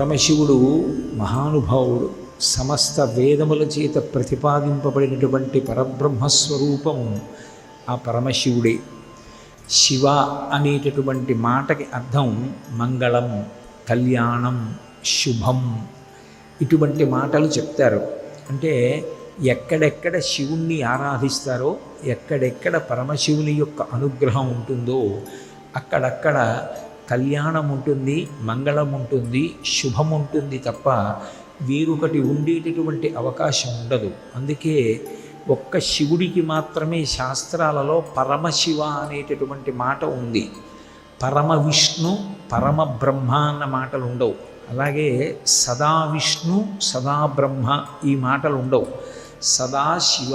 పరమశివుడు మహానుభావుడు. సమస్త వేదముల చేత ప్రతిపాదింపబడినటువంటి పరబ్రహ్మస్వరూపము ఆ పరమశివుడే. శివ అనేటటువంటి మాటకి అర్థం మంగళం, కళ్యాణం, శుభం, ఇటువంటి మాటలు చెప్తారు. అంటే ఎక్కడెక్కడ శివుణ్ణి ఆరాధిస్తారో, ఎక్కడెక్కడ పరమశివుని యొక్క అనుగ్రహం ఉంటుందో అక్కడక్కడ కళ్యాణం ఉంటుంది, మంగళం ఉంటుంది, శుభం ఉంటుంది తప్ప వేరొకటి ఉండేటటువంటి అవకాశం ఉండదు. అందుకే ఒక్క శివుడికి మాత్రమే శాస్త్రాలలో పరమశివ అనేటటువంటి మాట ఉంది. పరమ విష్ణు, పరమ బ్రహ్మ అన్న మాటలు ఉండవు. అలాగే సదా విష్ణు, సదా బ్రహ్మ ఈ మాటలు ఉండవు. సదాశివ,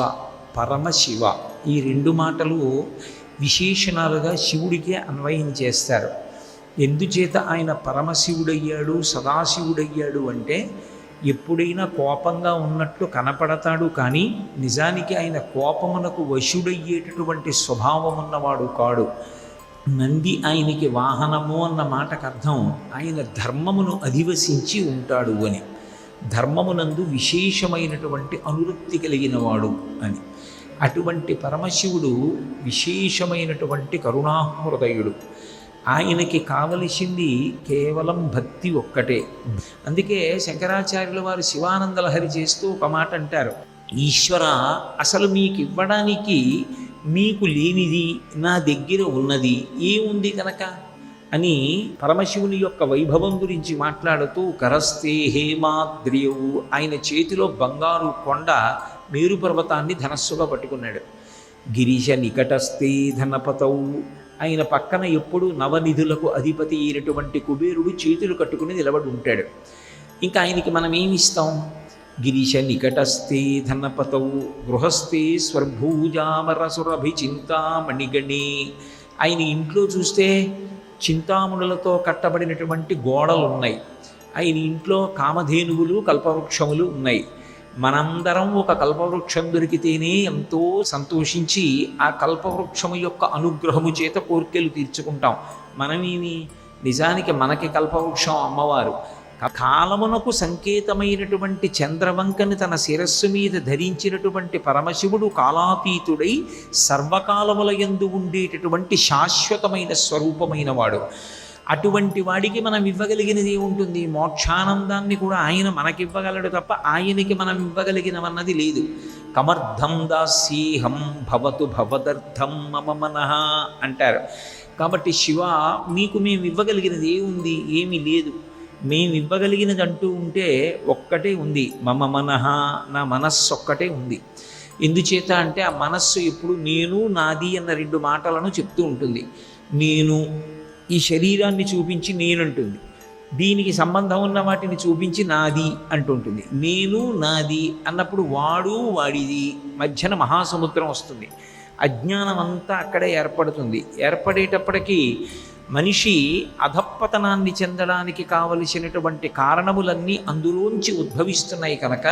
పరమశివ ఈ రెండు మాటలు విశేషణాలుగా శివుడికే అన్వయం చేస్తారు. ఎందుచేత ఆయన పరమశివుడయ్యాడు, సదాశివుడయ్యాడు అంటే ఎప్పుడైనా కోపంగా ఉన్నట్లు కనపడతాడు, కానీ నిజానికి ఆయన కోపమునకు వశుడయ్యేటటువంటి స్వభావం ఉన్నవాడు కాడు. నంది ఆయనకి వాహనము అన్న మాటకు అర్థం ఆయన ధర్మమును అధివసించి ఉంటాడు అని, ధర్మమునందు విశేషమైనటువంటి అనురక్తి కలిగినవాడు అని. అటువంటి పరమశివుడు విశేషమైనటువంటి కరుణాహృదయుడు. ఆయనకి కావలసింది కేవలం భక్తి ఒక్కటే. అందుకే శంకరాచార్యుల వారు శివానందలహరి చేస్తూ ఒక మాట అంటారు, ఈశ్వర అసలు మీకు ఇవ్వడానికి మీకు లేనిది నా దగ్గర ఉన్నది ఏముంది కనుక అని పరమశివుని యొక్క వైభవం గురించి మాట్లాడుతూ, కరస్తే హేమాద్రియవు, ఆయన చేతిలో బంగారు కొండ మేరు పర్వతాన్ని ధనస్సుగా పట్టుకున్నాడు. గిరీశ నికటస్తే ధనపతవు, ఆయన పక్కన ఎప్పుడు నవనిధులకు అధిపతి అయినటువంటి కుబేరుడు చేతులు కట్టుకుని నిలబడి ఉంటాడు. ఇంకా ఆయనకి మనం ఏమిస్తాం? గిరీశ నికటస్తే ధనపతవు గృహస్థే స్వర్భూజామరసురభి చింతామణిగణి. ఆయన ఇంట్లో చూస్తే చింతామణులతో కట్టబడినటువంటి గోడలు ఉన్నాయి. ఆయన ఇంట్లో కామధేనువులు, కల్పవృక్షములు ఉన్నాయి. మనందరం ఒక కల్పవృక్షం దొరికితేనే ఎంతో సంతోషించి ఆ కల్పవృక్షము యొక్క అనుగ్రహము చేత కోర్కెలు తీర్చుకుంటాం. మనమేమి, నిజానికి మనకి కల్పవృక్షం అమ్మవారు. కాలమునకు సంకేతమైనటువంటి చంద్రవంకని తన శిరస్సు మీద ధరించినటువంటి పరమశివుడు కాలాతీతుడై సర్వకాలముల యందు ఉండేటటువంటి శాశ్వతమైన స్వరూపమైన వాడు. అటువంటి వాడికి మనం ఇవ్వగలిగినది ఏముంటుంది? మోక్షానందాన్ని కూడా ఆయన మనకివ్వగలడు తప్ప ఆయనకి మనం ఇవ్వగలిగినవన్నది లేదు. కమర్థం దాస్యేహం భవతు భవదర్థం మమ మనః అంటారు. కాబట్టి శివ, మీకు మేము ఇవ్వగలిగినది ఏముంది? ఏమీ లేదు. మేము ఇవ్వగలిగినది అంటూ ఉంటే ఒక్కటే ఉంది, మమ మనః, నా మనస్సు ఒక్కటే ఉంది. ఎందుచేత అంటే ఆ మనస్సు ఎప్పుడు నేను, నాది అన్న రెండు మాటలను చెప్తూ ఉంటుంది. నేను ఈ శరీరాన్ని చూపించి నేనంటుంది, దీనికి సంబంధం ఉన్న వాటిని చూపించి నాది అంటుంటుంది. నేను నాది అన్నప్పుడు వాడు వాడిది, మధ్యన మహాసముద్రం వస్తుంది. అజ్ఞానం అంతా అక్కడే ఏర్పడుతుంది. ఏర్పడేటప్పటికీ మనిషి అధప్పతనాన్ని చెందడానికి కావలసినటువంటి కారణములన్నీ అందులోంచి ఉద్భవిస్తున్నాయి. కనుక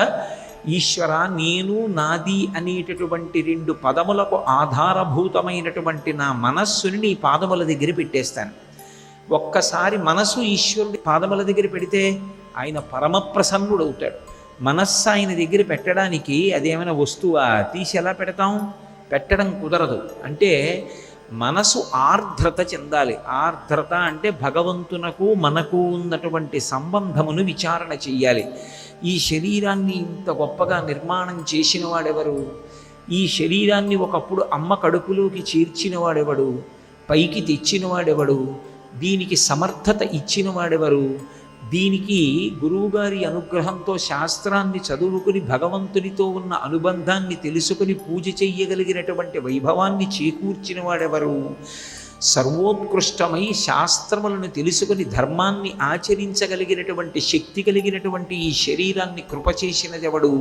ఈశ్వర, నేను నాది అనేటటువంటి రెండు పదములకు ఆధారభూతమైనటువంటి నా మనస్సుని నీ పాదముల దగ్గర పెట్టేస్తాను. ఒక్కసారి మనసు ఈశ్వరుడి పాదముల దగ్గర పెడితే ఆయన పరమప్రసన్నుడవుతాడు. మనస్సు ఆయన దగ్గర పెట్టడానికి అదేమైనా వస్తువా? తీసి ఎలా పెడతాం? పెట్టడం కుదరదు. అంటే మనసు ఆర్ద్రత చెందాలి. ఆర్ద్రత అంటే భగవంతునకు మనకు ఉన్నటువంటి సంబంధమును విచారణ చెయ్యాలి. ఈ శరీరాన్ని ఇంత గొప్పగా నిర్మాణం చేసిన వాడెవరు? ఈ శరీరాన్ని ఒకప్పుడు అమ్మ కడుపులోకి చేర్చిన వాడెవడు? పైకి తెచ్చిన వాడెవడు? దీనికి సమర్థత ఇచ్చిన వాడెవరు? దీనికి గురువుగారి అనుగ్రహంతో శాస్త్రాన్ని చదువుకుని భగవంతునితో ఉన్న అనుబంధాన్ని తెలుసుకుని పూజ చెయ్యగలిగినటువంటి వైభవాన్ని చేకూర్చిన వాడెవరు? సర్వోత్కృష్టమై శాస్త్రములను తెలుసుకుని ధర్మాన్ని ఆచరించగలిగినటువంటి శక్తి కలిగినటువంటి ఈ శరీరాన్ని కృప చేసినదెవడు?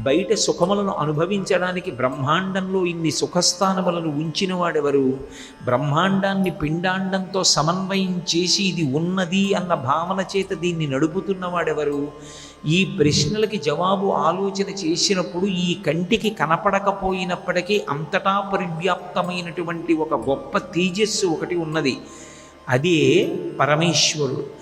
బయట సుఖములను అనుభవించడానికి బ్రహ్మాండంలో ఇన్ని సుఖస్థానములను ఉంచిన వాడెవరు? బ్రహ్మాండాన్ని పిండాండంతో సమన్వయం చేసి ఇది ఉన్నది అన్న భావన చేత దీన్ని నడుపుతున్నవాడెవరు? ఈ ప్రశ్నలకి జవాబు ఆలోచన చేసినప్పుడు ఈ కంటికి కనపడకపోయినప్పటికీ అంతటా పరివ్యాప్తమైనటువంటి ఒక గొప్ప తేజస్సు ఒకటి ఉన్నది. అదే పరమేశ్వరుడు.